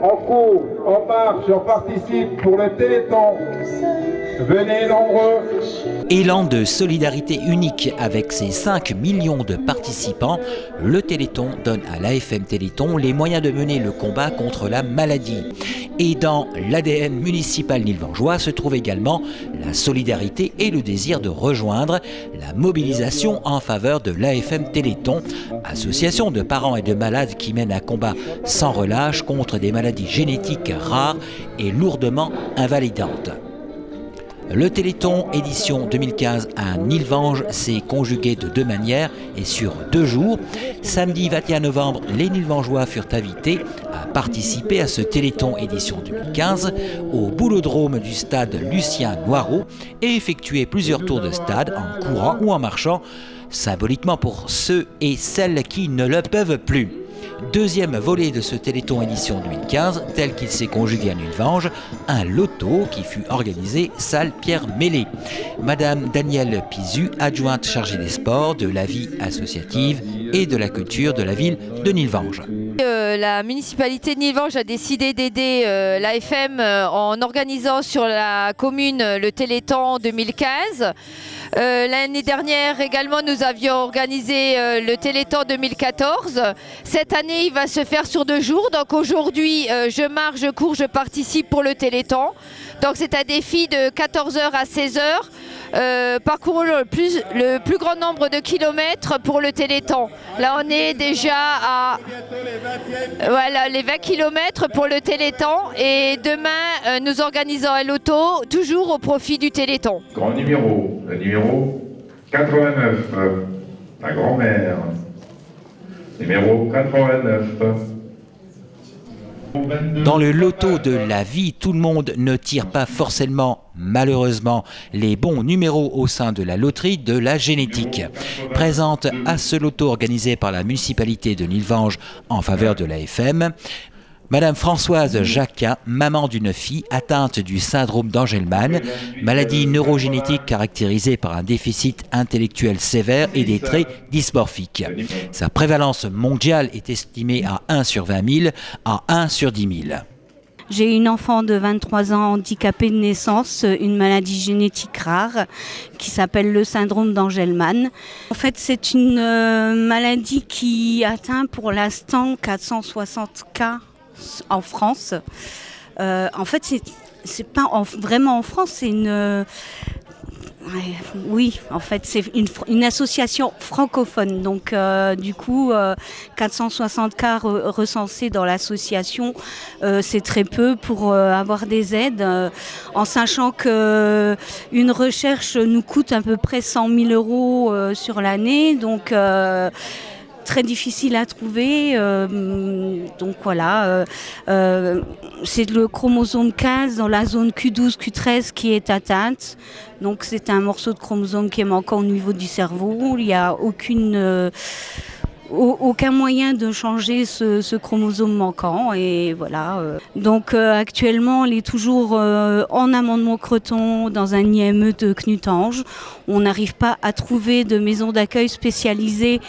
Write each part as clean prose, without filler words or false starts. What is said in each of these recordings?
En cours, en marche, on participe pour le Téléthon. Venez nombreux. Élan de solidarité unique avec ses 5 millions de participants, le Téléthon donne à l'AFM Téléthon les moyens de mener le combat contre la maladie. Et dans l'ADN municipal nilvangeois se trouve également la solidarité et le désir de rejoindre la mobilisation en faveur de l'AFM Téléthon, association de parents et de malades qui mène un combat sans relâche contre des maladies génétiques rares et lourdement invalidantes. Le Téléthon édition 2015 à Nilvange s'est conjugué de 2 manières et sur 2 jours. Samedi 21 novembre, les Nilvangeois furent invités à participer à ce Téléthon édition 2015 au boulodrome du stade Lucien Noireau et effectuer plusieurs tours de stade en courant ou en marchant, symboliquement pour ceux et celles qui ne le peuvent plus. Deuxième volet de ce Téléthon édition 2015, tel qu'il s'est conjugué à Nilvange, un loto qui fut organisé salle Pierre Mélé. Madame Danielle Pizu, adjointe chargée des sports, de la vie associative et de la culture de la ville de Nilvange. La municipalité de Nilvange a décidé d'aider l'AFM en organisant sur la commune le Téléthon 2015. L'année dernière également nous avions organisé le Téléthon 2014. Cette année il va se faire sur 2 jours. Donc aujourd'hui je marche, je cours, je participe pour le Téléthon. Donc c'est un défi de 14 h à 16 h. Parcours le plus grand nombre de kilomètres pour le Téléthon. Là on est déjà à les 20 km pour le Téléthon et demain nous organisons un loto toujours au profit du Téléthon. Grand numéro, le numéro 89, la grand-mère. Numéro 89. Dans le loto de la vie, tout le monde ne tire pas forcément, malheureusement, les bons numéros au sein de la loterie de la génétique. Présente à ce loto organisé par la municipalité de Nilvange en faveur de l'AFM, Madame Françoise Jacquin, maman d'une fille atteinte du syndrome d'Angelman, maladie neurogénétique caractérisée par un déficit intellectuel sévère et des traits dysmorphiques. Sa prévalence mondiale est estimée à 1 sur 20 000 à 1 sur 10 000. J'ai une enfant de 23 ans handicapée de naissance, une maladie génétique rare qui s'appelle le syndrome d'Angelman. En fait, c'est une maladie qui atteint pour l'instant 460 cas en France. En fait, c'est pas vraiment en France, c'est une... oui, en fait, c'est une association francophone. Donc, du coup, 460 cas recensés dans l'association, c'est très peu pour avoir des aides, en sachant qu'une recherche nous coûte à peu près 100 000 € sur l'année. Donc, très difficile à trouver, donc voilà, c'est le chromosome 15 dans la zone Q12, Q13 qui est atteinte, donc c'est un morceau de chromosome qui est manquant au niveau du cerveau, il n'y a aucun moyen de changer ce chromosome manquant et voilà. Donc actuellement on est toujours en amendement Creton dans un IME de Knutange, on n'arrive pas à trouver de maison d'accueil spécialisée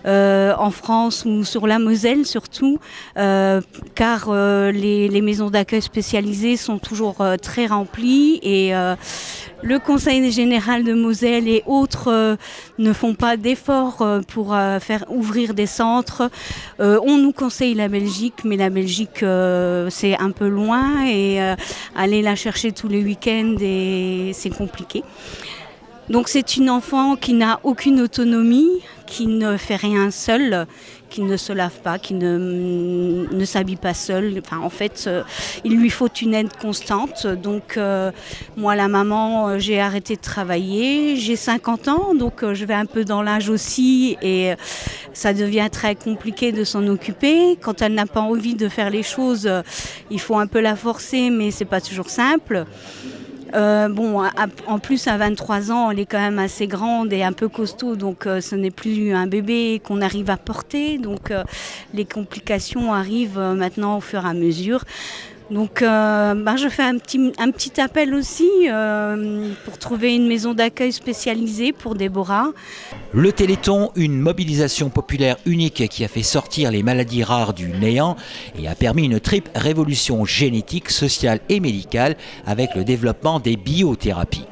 en France ou sur la Moselle surtout, car les maisons d'accueil spécialisées sont toujours très remplies et le Conseil général de Moselle et autres ne font pas d'efforts pour faire ouvrir des centres. On nous conseille la Belgique, mais la Belgique c'est un peu loin et aller la chercher tous les week-ends c'est compliqué. Donc c'est une enfant qui n'a aucune autonomie, qui ne fait rien seule, qui ne se lave pas, qui ne s'habille pas seule. Enfin, en fait, il lui faut une aide constante. Donc moi, la maman, j'ai arrêté de travailler. J'ai 50 ans, donc je vais un peu dans l'âge aussi et ça devient très compliqué de s'en occuper. Quand elle n'a pas envie de faire les choses, il faut un peu la forcer, mais c'est pas toujours simple. Bon, en plus à 23 ans, elle est quand même assez grande et un peu costaud, donc ce n'est plus un bébé qu'on arrive à porter, donc les complications arrivent maintenant au fur et à mesure. Donc je fais un petit appel aussi pour trouver une maison d'accueil spécialisée pour Déborah. Le Téléthon, une mobilisation populaire unique qui a fait sortir les maladies rares du néant et a permis une triple révolution génétique, sociale et médicale avec le développement des biothérapies.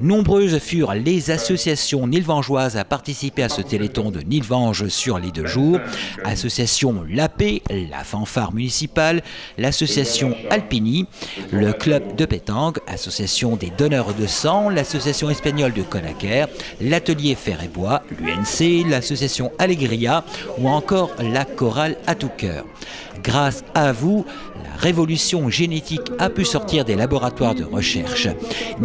Nombreuses furent les associations nilvangeoises à participer à ce Téléthon de Nilvange sur les 2 jours. Association La Paix, la fanfare municipale, l'association Alpini, le club de pétanque, association des donneurs de sang, l'association espagnole de Conaquer, l'atelier Fer et Bois, l'UNC, l'association Allegria ou encore la chorale à tout cœur. Grâce à vous, la révolution génétique a pu sortir des laboratoires de recherche.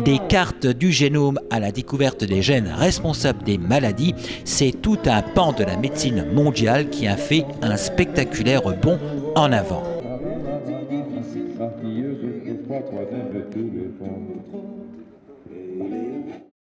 Des cartes du génome à la découverte des gènes responsables des maladies, c'est tout un pan de la médecine mondiale qui a fait un spectaculaire bond en avant.